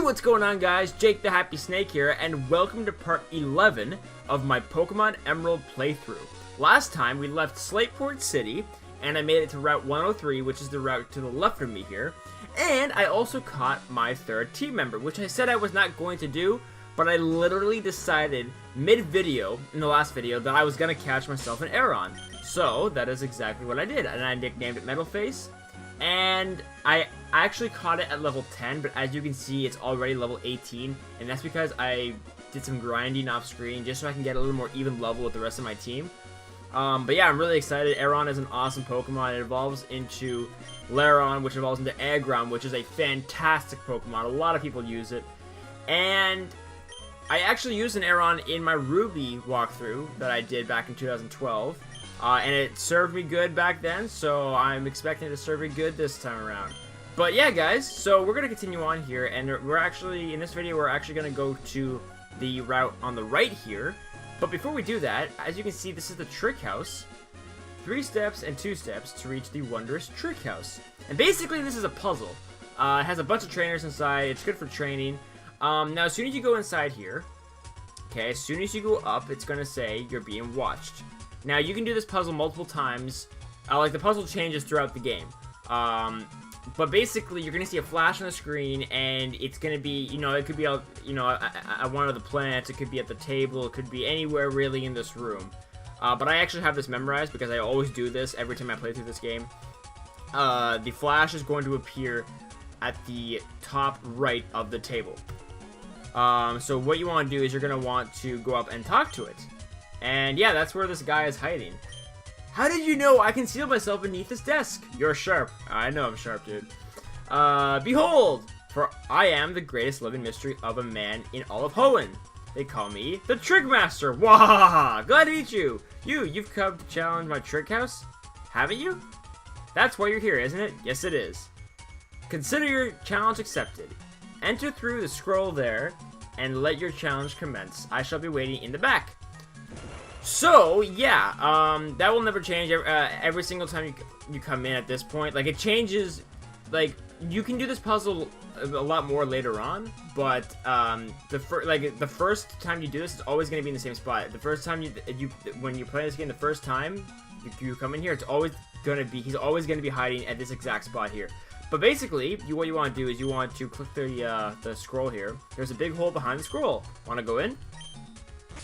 What's going on, guys? Jake the Happy Snake here, and welcome to part 11 of my Pokemon Emerald playthrough. Last time, we left Slateport City, and I made it to Route 103, which is the route to the left of me here. And I also caught my third team member, which I said I was not going to do, but I literally decided mid-video, in the last video, that I was going to catch myself an Aron. So, that is exactly what I did, and I nicknamed it Metalface. And I actually caught it at level 10, but as you can see, it's already level 18, and that's because I did some grinding off screen just so I can get a little more even level with the rest of my team. But yeah, I'm really excited. Aron is an awesome Pokemon. It evolves into Lairon, which evolves into Aggron, which is a fantastic Pokemon. A lot of people use it. And I actually used an Aron in my Ruby walkthrough that I did back in 2012. And it served me good back then, so I'm expecting it to serve me good this time around. But yeah, guys, so we're going to continue on here, and we're actually, in this video, we're actually going to go to the route on the right here. But before we do that, as you can see, this is the Trick House. 3 steps and 2 steps to reach the wondrous Trick House. And basically, this is a puzzle. It has a bunch of trainers inside. It's good for training. Now, as soon as you go inside here, okay, as soon as you go up, it's going to say you're being watched. Now, you can do this puzzle multiple times. Like, the puzzle changes throughout the game. But basically, you're going to see a flash on the screen, and it's going to be, you know, it could be, at one of the plants, it could be at the table, it could be anywhere really in this room. But I actually have this memorized because I always do this every time I play through this game. The flash is going to appear at the top right of the table. So what you want to do is you're going to want to go up and talk to it. And yeah, that's where this guy is hiding. How did you know I concealed myself beneath this desk? You're sharp. I know I'm sharp, dude. Behold! For I am the greatest living mystery of a man in all of Hoenn. They call me the Trick Master. Wahaha! Glad to meet you. You've come to challenge my Trick House? Haven't you? That's why you're here, isn't it? Yes, it is. Consider your challenge accepted. Enter through the scroll there, and let your challenge commence. I shall be waiting in the back. So, yeah, that will never change every single time you come in at this point. Like, it changes, like, you can do this puzzle a lot more later on, but, the first time you do this, it's always going to be in the same spot. The first time when you play this game the first time, you come in here, it's always going to be, he's always going to be hiding at this exact spot here. But basically, what you want to do is you want to click the scroll here. There's a big hole behind the scroll. Want to go in?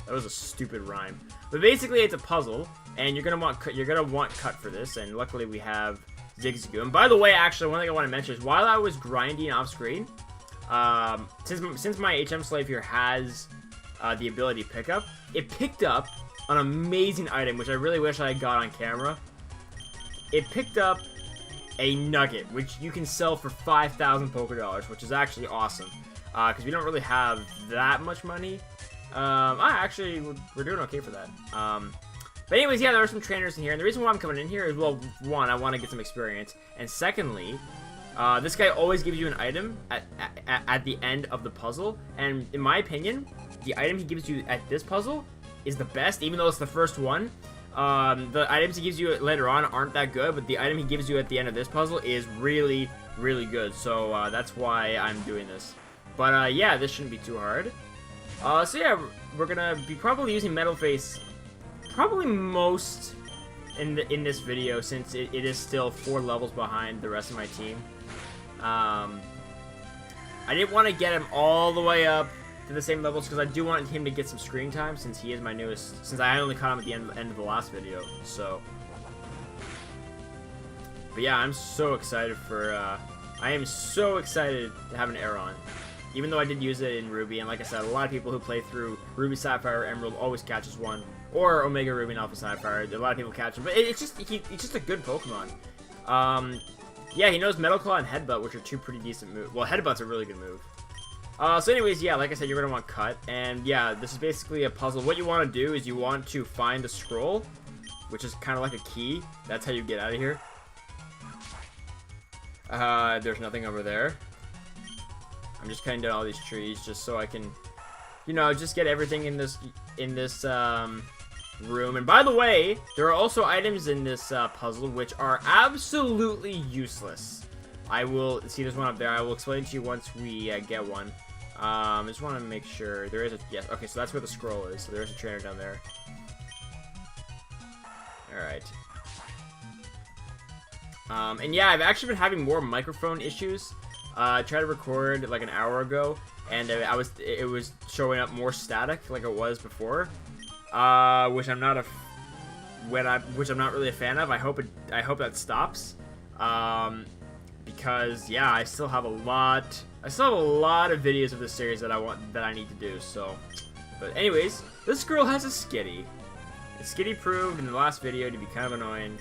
That was a stupid rhyme. But basically, it's a puzzle, and you're gonna want cut for this. And luckily, we have Zigzagoon. And by the way, actually, one thing I want to mention is while I was grinding off screen, since my HM slave here has the ability to pick up, it picked up an amazing item, which I really wish I had got on camera. It picked up a nugget, which you can sell for 5,000 Pokédollars, which is actually awesome. Because we don't really have that much money. Actually, we're doing okay for that. But anyways, yeah, there are some trainers in here, and the reason why I'm coming in here is, well, one, I want to get some experience, and secondly, this guy always gives you an item at the end of the puzzle, and in my opinion, the item he gives you at this puzzle is the best, even though it's the first one. The items he gives you later on aren't that good, but the item he gives you at the end of this puzzle is really, really good, so that's why I'm doing this. But yeah, this shouldn't be too hard. So yeah, we're gonna be probably using Metalface probably most in this video, since it is still 4 levels behind the rest of my team. I didn't want to get him all the way up to the same levels because I do want him to get some screen time, since he is my newest, since I only caught him at the end of the last video. So, but yeah, I'm so excited for I am so excited to have an Aron. Even though I did use it in Ruby, and like I said, a lot of people who play through Ruby, Sapphire, Emerald always catches one, or Omega Ruby and Alpha Sapphire. A lot of people catch him, but it's just a good Pokemon. Yeah, he knows Metal Claw and Headbutt, which are 2 pretty decent moves. Well, Headbutt's a really good move. So anyways, yeah, like I said, you're gonna want Cut, and yeah, this is basically a puzzle. What you want to do is you want to find the scroll, which is kind of like a key. That's how you get out of here. There's nothing over there. I'm just cutting down all these trees just so I can, you know, just get everything in this room. And by the way, there are also items in this puzzle which are absolutely useless. I will see there's one up there. I will explain to you once we get one. I just want to make sure there is a... Yes, okay, so that's where the scroll is. So there's a trainer down there. Alright. And yeah, I've actually been having more microphone issues. I tried to record like an hour ago, and it was showing up more static like it was before, which I'm not really a fan of. I hope that stops, because yeah, I still have a lot of videos of this series that I need to do. So, but anyways, this girl has a Skitty. Skitty proved in the last video to be kind of annoying.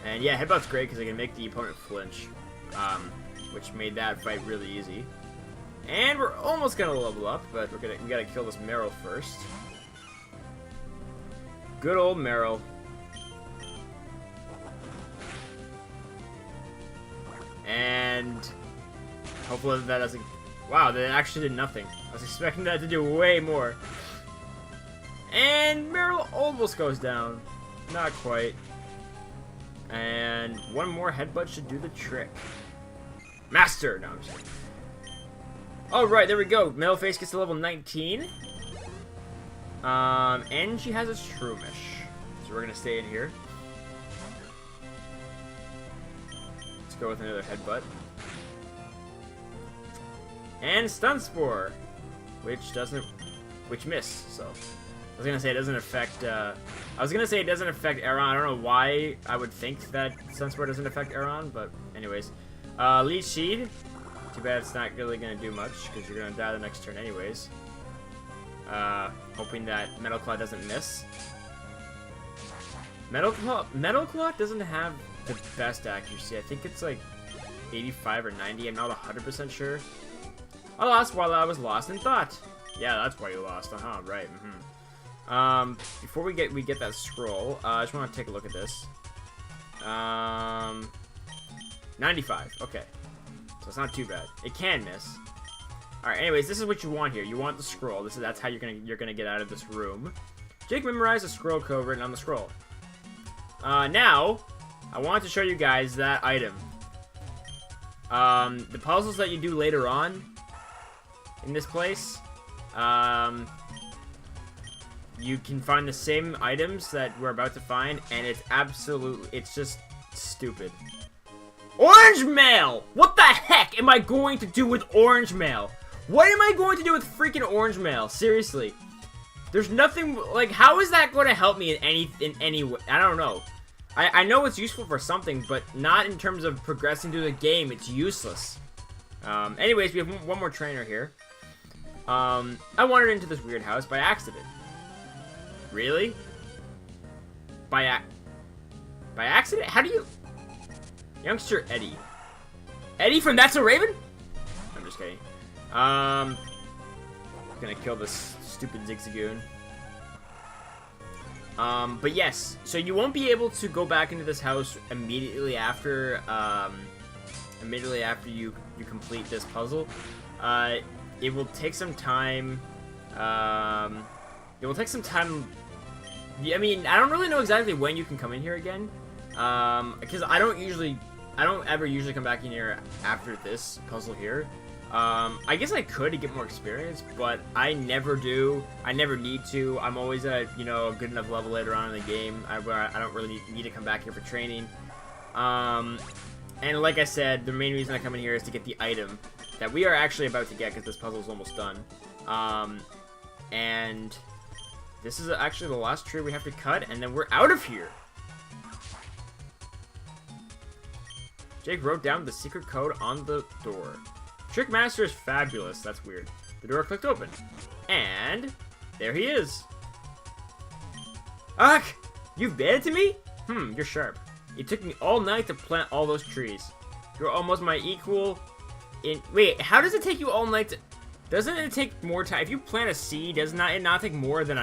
And yeah, Headbutt's great because I can make the opponent flinch, which made that fight really easy. And we're almost gonna level up, but we gotta kill this Meryl first. Good old Meryl. And hopefully that doesn't... Wow, that actually did nothing. I was expecting that to do way more. And Meryl almost goes down. Not quite. And one more headbutt should do the trick. Master! No, I'm just kidding. Alright, there we go. Metalface gets to level 19. And she has a Shroomish. So we're gonna stay in here. Let's go with another headbutt. And Stun Spore, which missed, so. I was gonna say it doesn't affect, Aron. I don't know why I would think that Stun Spore doesn't affect Aron, but anyways. Leech Seed. Too bad it's not really gonna do much, because you're gonna die the next turn anyways. Hoping that Metal Claw doesn't miss. Metal Claw doesn't have the best accuracy. I think it's like 85 or 90. I'm not 100% sure. I lost while I was lost in thought. Yeah, that's why you lost. Right. Before we get that scroll, I just want to take a look at this. 95. Okay. So it's not too bad. It can miss. Alright, anyways, this is what you want here. You want the scroll. That's how you're gonna get out of this room. Jake memorized the scroll code written on the scroll. Now, I want to show you guys that item. The puzzles that you do later on in this place, you can find the same items that we're about to find, and it's just stupid. Orange Mail! What the heck am I going to do with Orange Mail? What am I going to do with freaking Orange Mail? Seriously. There's nothing, like, how is that going to help me in any way? I don't know. I know it's useful for something, but not in terms of progressing through the game. It's useless. Anyways, we have one more trainer here. I wandered into this weird house by accident. Really? By accident? How do you... Youngster Eddie. Eddie from That's a Raven? I'm just kidding. Gonna kill this stupid Zigzagoon. But yes, so you won't be able to go back into this house immediately after you complete this puzzle. It will take some time. It will take some time. I mean, I don't really know exactly when you can come in here again, because I don't ever usually come back in here after this puzzle here. I guess I could to get more experience, but I never do. I never need to. I'm always at, a good enough level later on in the game where I don't really need to come back here for training. And like I said, the main reason I come in here is to get the item that we are actually about to get, because this puzzle is almost done. And this is actually the last tree we have to cut, and then we're out of here. Jake wrote down the secret code on the door. Trickmaster is fabulous. That's weird. The door clicked open. And there he is. Ugh! You've been to me? You're sharp. It took me all night to plant all those trees. You're almost my equal in... Wait, how does it take you all night to... Doesn't it take more time? If you plant a seed, doesn't it not take more than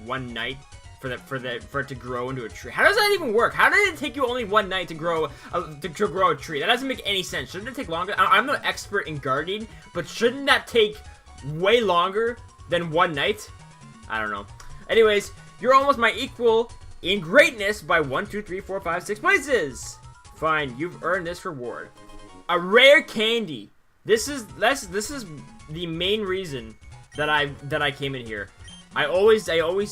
one night for it to grow into a tree? How does that even work? How did it take you only one night to grow a tree? That doesn't make any sense. Shouldn't it take longer? I'm not an expert in gardening, but shouldn't that take way longer than one night? I don't know. Anyways, you're almost my equal in greatness by 1, 2, 3, 4, 5, 6 places. Fine, you've earned this reward. A rare candy. This is the main reason that I came in here. I always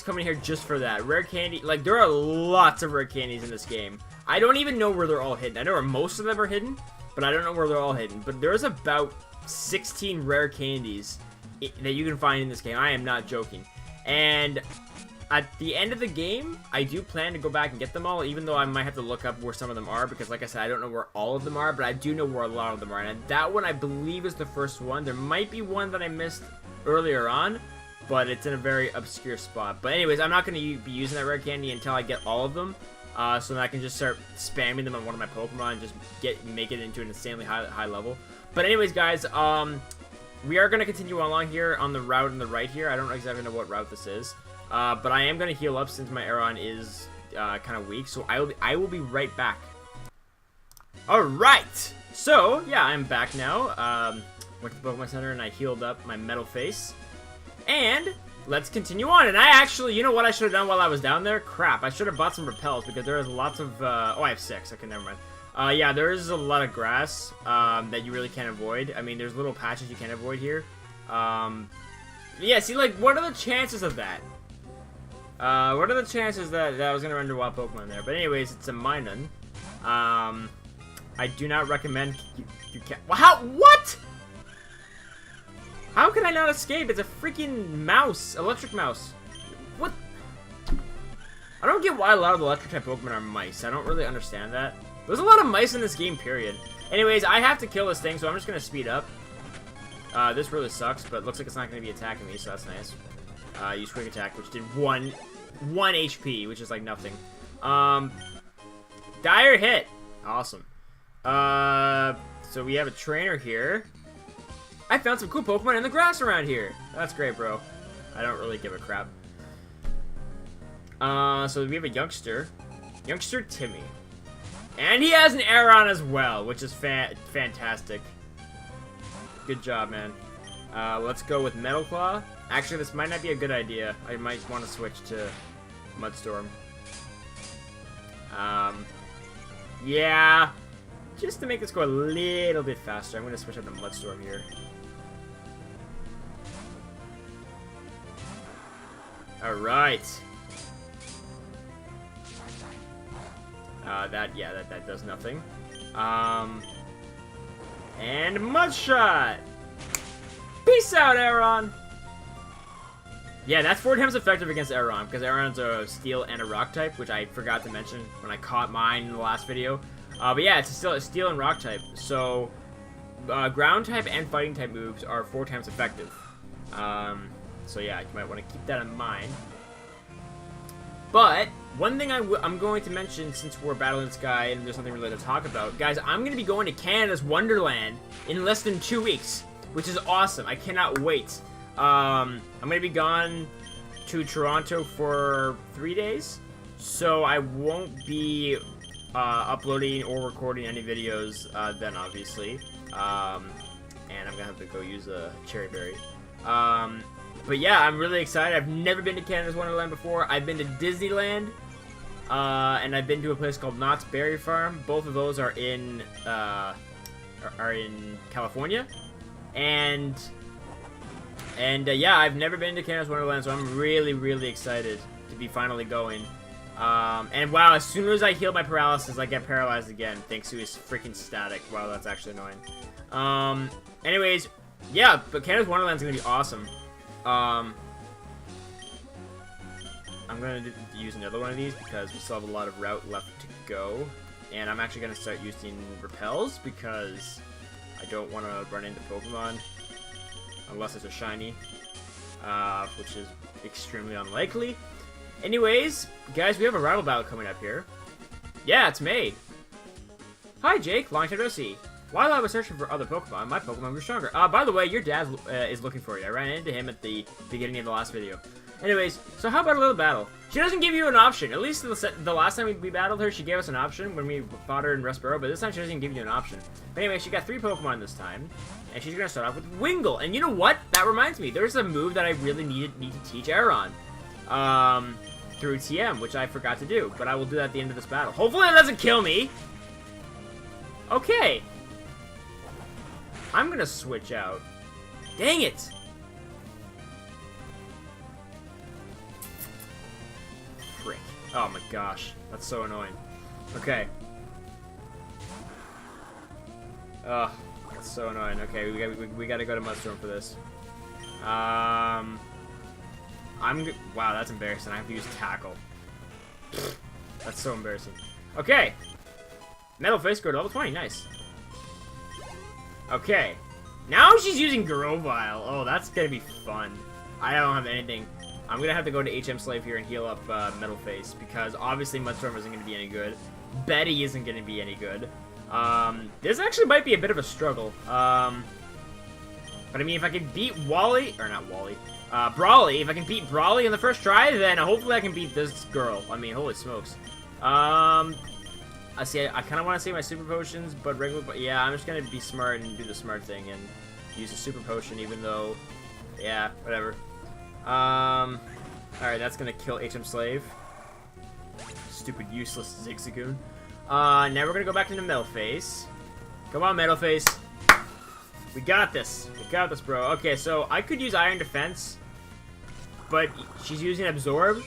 come in here just for that. Rare candy. Like, there are lots of rare candies in this game. I don't even know where they're all hidden. I know where most of them are hidden, but I don't know where they're all hidden. But there's about 16 rare candies that you can find in this game. I am not joking. And at the end of the game, I do plan to go back and get them all, even though I might have to look up where some of them are, because like I said, I don't know where all of them are, but I do know where a lot of them are. And that one, I believe, is the first one. There might be one that I missed earlier on, but it's in a very obscure spot. But anyways, I'm not going to be using that rare candy until I get all of them, so that I can just start spamming them on one of my Pokemon and just make it into an insanely high level. But anyways, guys, we are going to continue along here on the route on the right here. I don't exactly know what route this is. But I am going to heal up since my Aeron is kind of weak, so I will be right back. Alright! So, yeah, I'm back now. Went to the Pokemon Center and I healed up my Metal Face. And let's continue on. And I actually, you know what I should have done while I was down there? Crap, I should have bought some repels because there is lots of, oh, I have 6. Okay, never mind. Yeah, there is a lot of grass that you really can't avoid. I mean, there's little patches you can't avoid here. Yeah, see, like, what are the chances of that? What are the chances that I was gonna run into a wild Pokemon there? But anyways, it's a Minun. I do not recommend you can't. How? What? How can I not escape? It's a freaking mouse, electric mouse. What? I don't get why a lot of the electric type Pokemon are mice. I don't really understand that. There's a lot of mice in this game, period. Anyways, I have to kill this thing, so I'm just gonna speed up. This really sucks, but it looks like it's not gonna be attacking me, so that's nice. Use quick attack, which did 1 HP, which is like nothing. Dire hit. Awesome. So we have a trainer here. I found some cool Pokemon in the grass around here. That's great, bro. I don't really give a crap. So we have a youngster. Youngster Timmy. And he has an Aeron as well, which is fantastic. Good job, man. Let's go with Metal Claw. Actually, this might not be a good idea. I might want to switch to Mudstorm. Yeah. Just to make this go a little bit faster, I'm going to switch up to Mudstorm here. Alright. That does nothing. And Mudshot! Peace out, Aeron! Yeah, that's 4 times effective against Aeron, because Aeron's a Steel and a Rock type, which I forgot to mention when I caught mine in the last video. But yeah, it's still a Steel and Rock type, so Ground type and Fighting type moves are 4 times effective. So yeah, you might want to keep that in mind. But one thing I'm going to mention, since we're battling this guy and there's something really to talk about, guys, I'm going to be going to Canada's Wonderland in less than 2 weeks, which is awesome. I cannot wait. I'm going to be gone to Toronto for 3 days, so I won't be uploading or recording any videos then, obviously. And I'm going to have to go use a Cherry Berry. But yeah, I'm really excited. I've never been to Canada's Wonderland before. I've been to Disneyland, and I've been to a place called Knott's Berry Farm. Both of those are in California, and yeah, I've never been to Canada's Wonderland, so I'm really excited to be finally going. And wow, as soon as I heal my paralysis, I get paralyzed again, thanks to his freaking static. Wow, that's actually annoying. Anyways, yeah, but Canada's Wonderland's gonna be awesome. I'm gonna use another one of these because we still have a lot of route left to go, and I'm actually gonna start using repels because I don't want to run into Pokemon unless it's a shiny, which is extremely unlikely. Anyways, guys, we have a rival battle coming up here. Yeah, it's May. Hi, Jake. Long time no see. While I was searching for other Pokemon, my Pokemon grew stronger. By the way, your dad is looking for you. I ran into him at the beginning of the last video. Anyways, so how about a little battle? She doesn't give you an option. At least the last time we battled her, she gave us an option when we fought her in Rustboro, but this time she doesn't give you an option. But anyway, she got 3 Pokemon this time, and she's going to start off with Wingull. And you know what? That reminds me. There's a move that I really need to teach Aeron through TM, which I forgot to do, but I will do that at the end of this battle. Hopefully it doesn't kill me. Okay. I'm gonna switch out. Dang it! Frick. Oh my gosh. That's so annoying. Okay. Ugh. That's so annoying. Okay, we gotta go to Mudstorm for this. Wow, that's embarrassing. I have to use Tackle. That's so embarrassing. Okay. Metal Face, go to level 20. Nice. Okay. Now she's using Grovyle. Oh, that's gonna be fun. I don't have anything. I'm gonna have to go to HM Slave here and heal up Metal Face, because obviously Mudstorm isn't gonna be any good. Betty isn't gonna be any good. This actually might be a bit of a struggle. But I mean, if I can beat Wally, or not Wally, Brawly, if I can beat Brawly in the first try, then hopefully I can beat this girl. I mean, holy smokes. I kind of want to save my super potions, but yeah, I'm just gonna be smart and do the smart thing and use a super potion, even though, yeah, whatever. Alright, that's gonna kill HM Slave. Stupid, useless Zigzagoon. Now we're gonna go back into Metal Face. Come on, Metal Face. We got this. We got this, bro. Okay, so I could use Iron Defense, but she's using Absorb,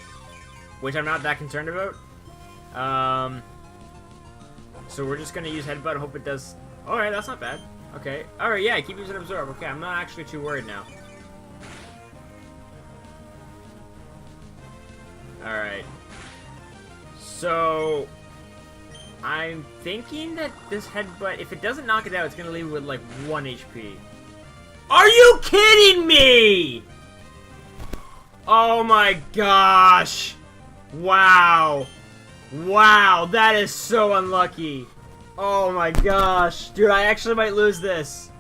which I'm not that concerned about. So we're just gonna use Headbutt and hope it does. Alright, that's not bad. Okay. Alright, yeah, keep using Absorb. Okay, I'm not actually too worried now. Alright. So I'm thinking that this Headbutt, if it doesn't knock it out, it's gonna leave it with like 1 HP. Are you kidding me? Oh my gosh. Wow. Wow, that is so unlucky. Oh my gosh. Dude, I actually might lose this.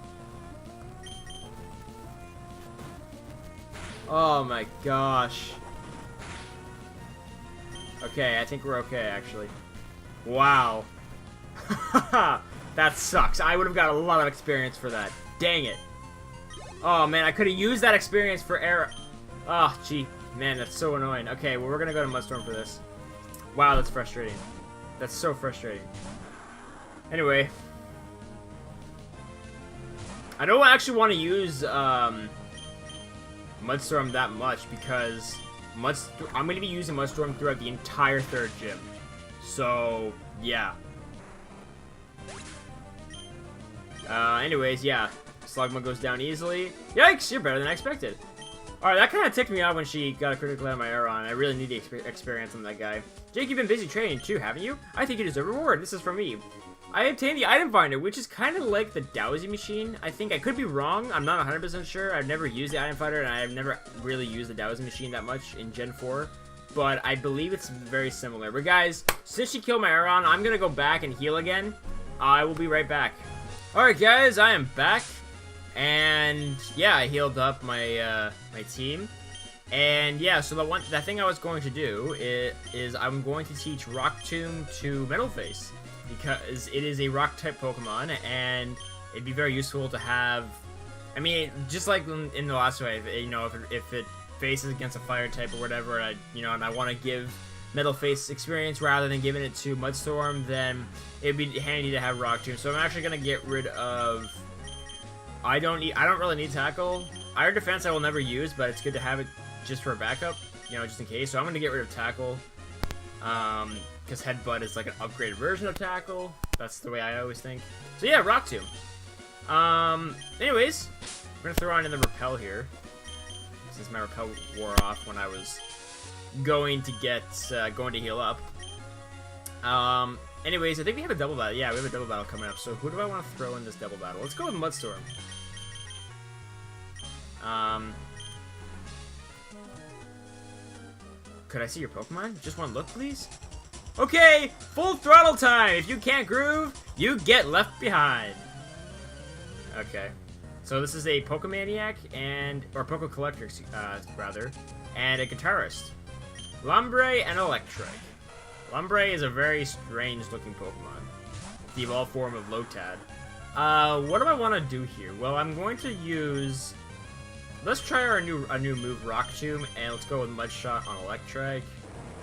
Oh my gosh. Okay, I think we're okay, actually. Wow. That sucks. I would have got a lot of experience for that. Dang it. Oh, man, I could have used that experience for air. Oh, gee. Man, that's so annoying. Okay, well, we're gonna go to Mudstorm for this. Wow, that's frustrating. That's so frustrating. Anyway. I don't actually want to use, Mudstorm that much, because I'm going to be using Mudstorm throughout the entire third gym. So, yeah. Anyways, yeah. Slugma goes down easily. Yikes, you're better than I expected. Alright, that kind of ticked me off when she got a critical hit on my Aeron. I really need the experience on that guy. Jake, you've been busy training too, haven't you? I think you deserve a reward. This is from me. I obtained the item finder, which is kind of like the Dowsy machine. I think I could be wrong. I'm not 100% sure. I've never used the item finder, and I've never really used the Dowsy machine that much in Gen 4. But I believe it's very similar. But guys, since she killed my Aeron, I'm going to go back and heal again. I will be right back. Alright guys, I am back. And yeah, I healed up my my team. And yeah, so the thing I was going to do is I'm going to teach Rock Tomb to Metal Face, because it is a rock type Pokemon, and it'd be very useful to have. I mean, just like in the last wave, you know, if it faces against a fire type or whatever, and I want to give Metal Face experience rather than giving it to Mudstorm, then it'd be handy to have Rock Tomb. So I'm actually gonna get rid of. I don't really need Tackle. Iron Defense I will never use, but it's good to have it just for a backup, you know, just in case. So I'm gonna get rid of Tackle, because Headbutt is like an upgraded version of Tackle. That's the way I always think. So yeah, Rock Tomb. Anyways, we're gonna throw on in the Repel here, since my Repel wore off when I was going to heal up. Anyways, I think we have a double battle. Yeah, we have a double battle coming up. So who do I want to throw in this double battle? Let's go with Mudstorm. Could I see your Pokemon? Just one look, please? Okay, full throttle time! If you can't groove, you get left behind. Okay. So this is a Pokemaniac or Poke Collector, rather, and a Guitarist. Lombre and Electric. Lombre is a very strange-looking Pokemon. The evolved form of Lotad. What do I want to do here? Well, I'm going to use. Let's try our new move, Rock Tomb, and let's go with Mud Shot on Electric,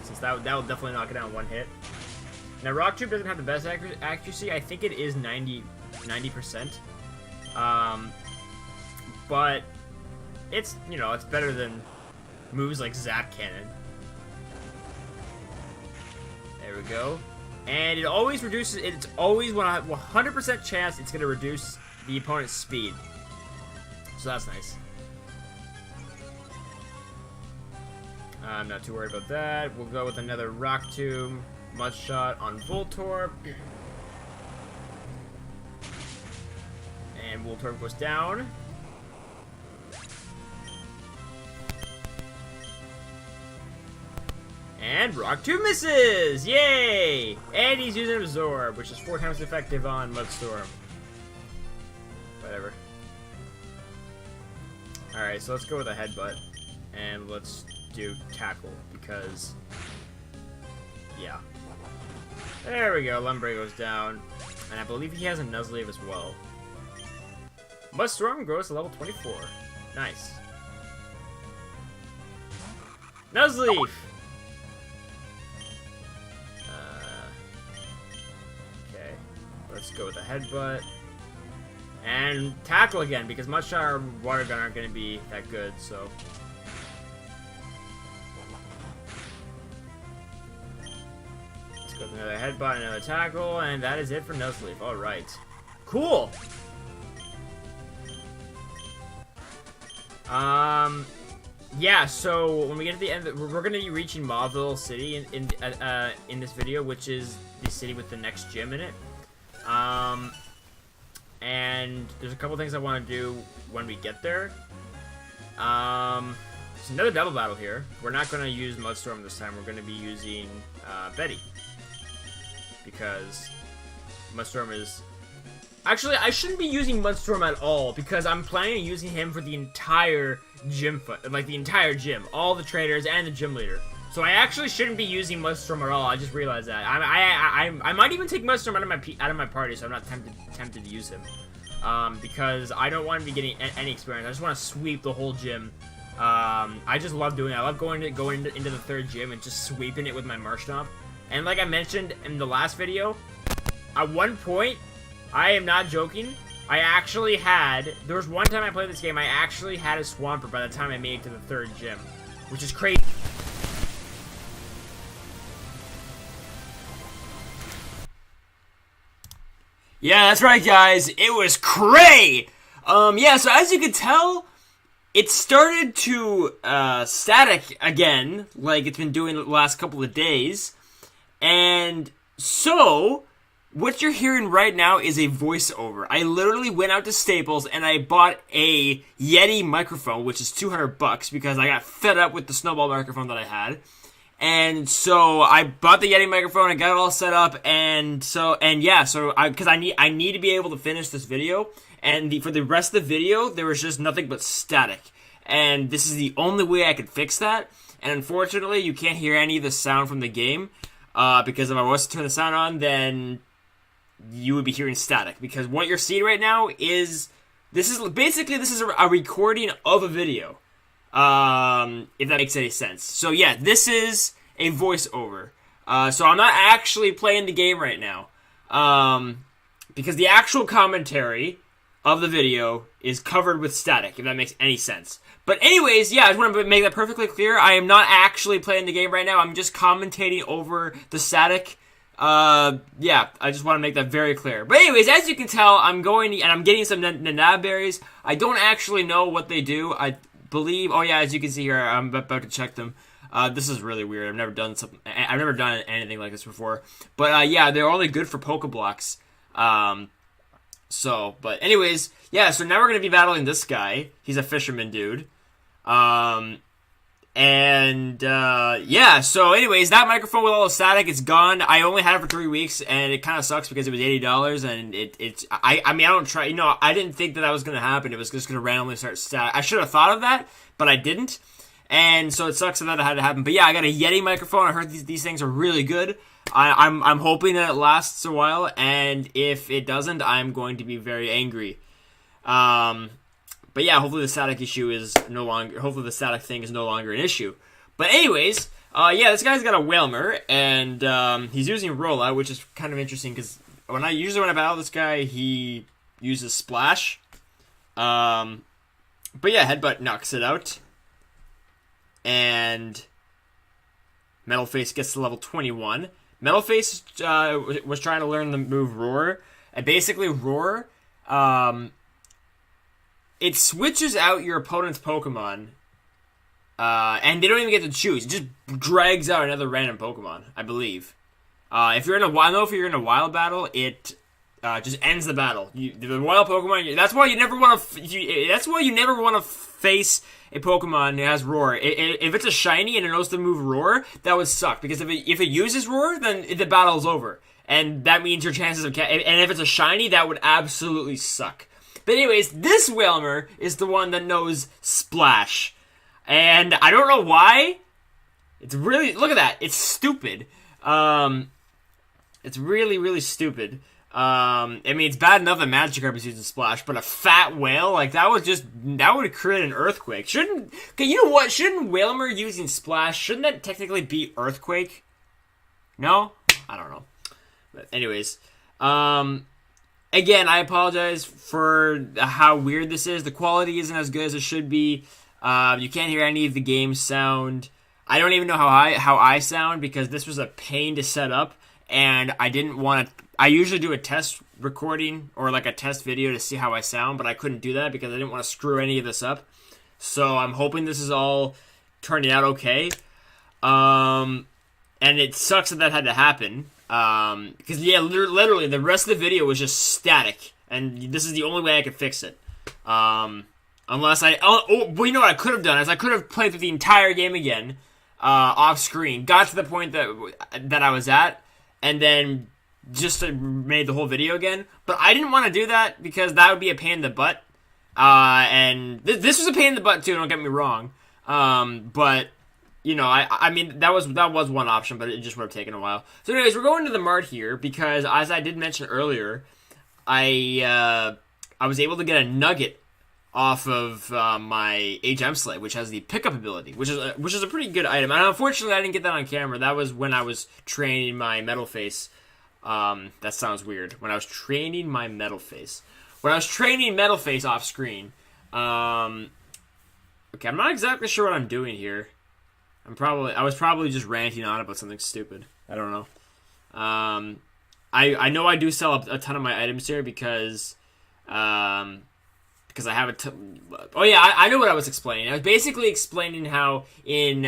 since that will definitely knock it down one hit. Now, Rock Tube doesn't have the best accuracy. I think it is 90%. But it's, you know, it's better than moves like Zap Cannon. There we go. And it always reduces, it's always 100% chance it's going to reduce the opponent's speed. So that's nice. I'm not too worried about that. We'll go with another Rock Tomb, Mud Shot on Voltorb. And Voltorb goes down. And Rock Tomb misses! Yay! And he's using Absorb, which is 4 times effective on Mudstorm. Whatever. Alright, so let's go with a Headbutt. And let's do Tackle, because... yeah. There we go, Lumberry goes down. And I believe he has a Nuzleaf as well. Mudstorm grows to level 24. Nice. Nuzleaf! Okay, let's go with a Headbutt. And Tackle again, because Mudshot or Water Gun aren't going to be that good, so... let's go with another Headbutt, another Tackle, and that is it for Nuzleaf. Alright. Cool! Yeah, so when we get to the end, we're going to be reaching Mauville City in this video, which is the city with the next gym in it. And there's a couple things I want to do when we get there. There's another double battle here. We're not going to use Mudstorm this time. We're going to be using Betty, because Mudstorm is... actually, I shouldn't be using Mudstorm at all, because I'm planning on using him for the entire gym, like the entire gym, all the trainers and the gym leader. So I actually shouldn't be using Mudstorm at all. I just realized that. I might even take Mudstorm out of my party, so I'm not tempted to use him, because I don't want to be getting any experience. I just want to sweep the whole gym. I just love doing it. I love going into the third gym and just sweeping it with my Marshtomp. And like I mentioned in the last video, at one point, I am not joking, I actually had... there was one time I played this game, I actually had a Swampert by the time I made it to the third gym. Which is crazy. Yeah, that's right, guys. It was cray! Yeah, so as you can tell, it started to, static again, like it's been doing the last couple of days. And so... what you're hearing right now is a voiceover. I literally went out to Staples and I bought a Yeti microphone, which is $200 because I got fed up with the Snowball microphone that I had. And so I bought the Yeti microphone, I got it all set up, and because I need to be able to finish this video, and for the rest of the video, there was just nothing but static. And this is the only way I could fix that. And unfortunately, you can't hear any of the sound from the game, because if I was to turn the sound on, then you would be hearing static, because what you're seeing right now is this is a recording of a video, if that makes any sense. So yeah, this is a voiceover, so I'm not actually playing the game right now, because the actual commentary of the video is covered with static, if that makes any sense. But anyways, yeah, I just want to make that perfectly clear. I am not actually playing the game right now. I'm just commentating over the static. Yeah, I just want to make that very clear. But anyways, as you can tell, I'm getting some Nanab berries. I don't actually know what they do. I believe, oh yeah, as you can see here, I'm about to check them. This is really weird. I've never done anything like this before. But yeah, they're only good for Pokeblocks. But anyways, yeah, so now we're going to be battling this guy. He's a fisherman dude. Yeah, so anyways, that microphone with all the static, it's gone. I only had it for 3 weeks, and it kind of sucks because it was $80, and I didn't think that was going to happen. It was just going to randomly start static. I should have thought of that, but I didn't, and so it sucks that it had to happen. But yeah, I got a Yeti microphone. I heard these things are really good. I'm hoping that it lasts a while, and if it doesn't, I'm going to be very angry. But yeah, hopefully the static thing is no longer an issue. But anyways, yeah, this guy's got a Whalmer, and he's using Rollout, which is kind of interesting because when I battle this guy, he uses Splash. But yeah, Headbutt knocks it out, and Metal Face gets to level 21. Metal Face was trying to learn the move Roar, and basically Roar, it switches out your opponent's Pokemon. And they don't even get to choose. It just drags out another random Pokemon, I believe. If you're in a wild battle, it just ends the battle. The wild Pokemon. That's why you never want to. That's why you never want to face a Pokemon that has Roar. If it's a shiny and it knows to move Roar, that would suck because if it uses Roar, then the battle's over, and that means your chances of and if it's a shiny, that would absolutely suck. But anyways, this Whalmer is the one that knows Splash. And I don't know why. It's really... Look at that. It's stupid. It's really, really stupid. I mean, it's bad enough that Magikarp is using Splash, but a fat whale? Like, that would create an earthquake. Okay, you know what? Shouldn't Whalmer using Splash, shouldn't that technically be Earthquake? No? I don't know. But anyways. Again, I apologize for how weird this is. The quality isn't as good as it should be. You can't hear any of the game sound. I don't even know how I sound because this was a pain to set up, and I didn't want to. I usually do a test recording or like a test video to see how I sound, but I couldn't do that because I didn't want to screw any of this up. So I'm hoping this is all turning out okay. And it sucks that had to happen because yeah, literally the rest of the video was just static, and this is the only way I could fix it. Unless well, you know what I could have done is I could have played through the entire game again, off screen, got to the point that I was at, and then just made the whole video again. But I didn't want to do that because that would be a pain in the butt. And this was a pain in the butt too. Don't get me wrong. But you know, I mean that was one option, but it just would have taken a while. So, anyways, we're going to the Mart here because, as I did mention earlier, I was able to get a nugget off of my HM Slate, which has the pickup ability, which is a pretty good item. And unfortunately, I didn't get that on camera. That was when I was training my Metal Face. That sounds weird. When I was training my Metal Face. When I was training Metal Face off screen. Okay, I'm not exactly sure what I'm doing here. I was probably just ranting on about something stupid. I don't know. I know I do sell a ton of my items here because I have oh yeah, I know what I was explaining. I was basically explaining how in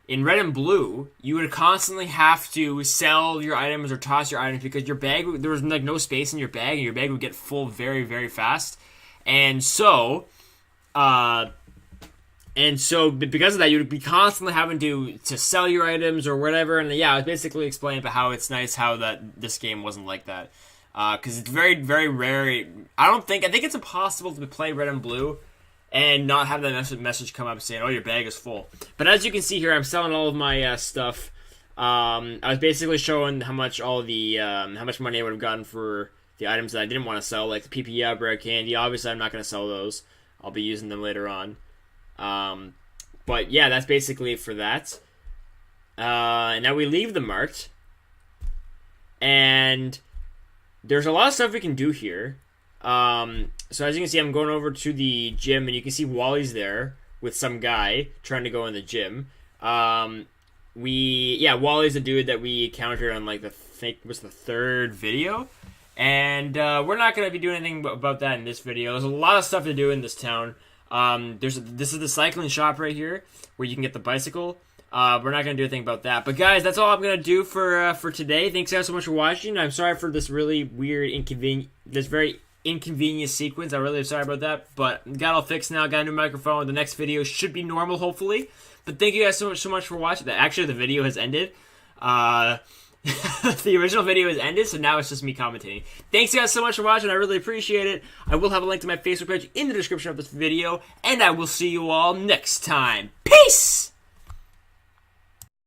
Red and Blue you would constantly have to sell your items or toss your items because your bag, there was like no space in your bag, and your bag would get full very, very fast. And so because of that, you would be constantly having to sell your items or whatever. And yeah, I was basically explaining about how it's nice how that this game wasn't like that. Because it's very, very rare. I think it's impossible to play Red and Blue and not have that message come up saying, oh, your bag is full. But as you can see here, I'm selling all of my stuff. I was basically showing how much money I would have gotten for the items that I didn't want to sell, like the PPF, Rare Candy. Obviously, I'm not going to sell those. I'll be using them later on. But yeah, that's basically it for that. And now we leave the Mart. And there's a lot of stuff we can do here. So as you can see, I'm going over to the gym, and you can see Wally's there with some guy trying to go in the gym. Wally's the dude that we encountered on I think it was the third video. And we're not going to be doing anything about that in this video. There's a lot of stuff to do in this town. This is the cycling shop right here where you can get the bicycle. We're not going to do anything about that. But guys, that's all I'm going to do for today. Thanks guys so much for watching. I'm sorry for this really weird, very inconvenient sequence. I'm really sorry about that. But got all fixed now. Got a new microphone. The next video should be normal, hopefully. But thank you guys so much for watching. Actually, the video has ended. The original video has ended, so now it's just me commentating. Thanks guys so much for watching. I really appreciate it. I will have a link to my Facebook page in the description of this video. And I will see you all next time. Peace!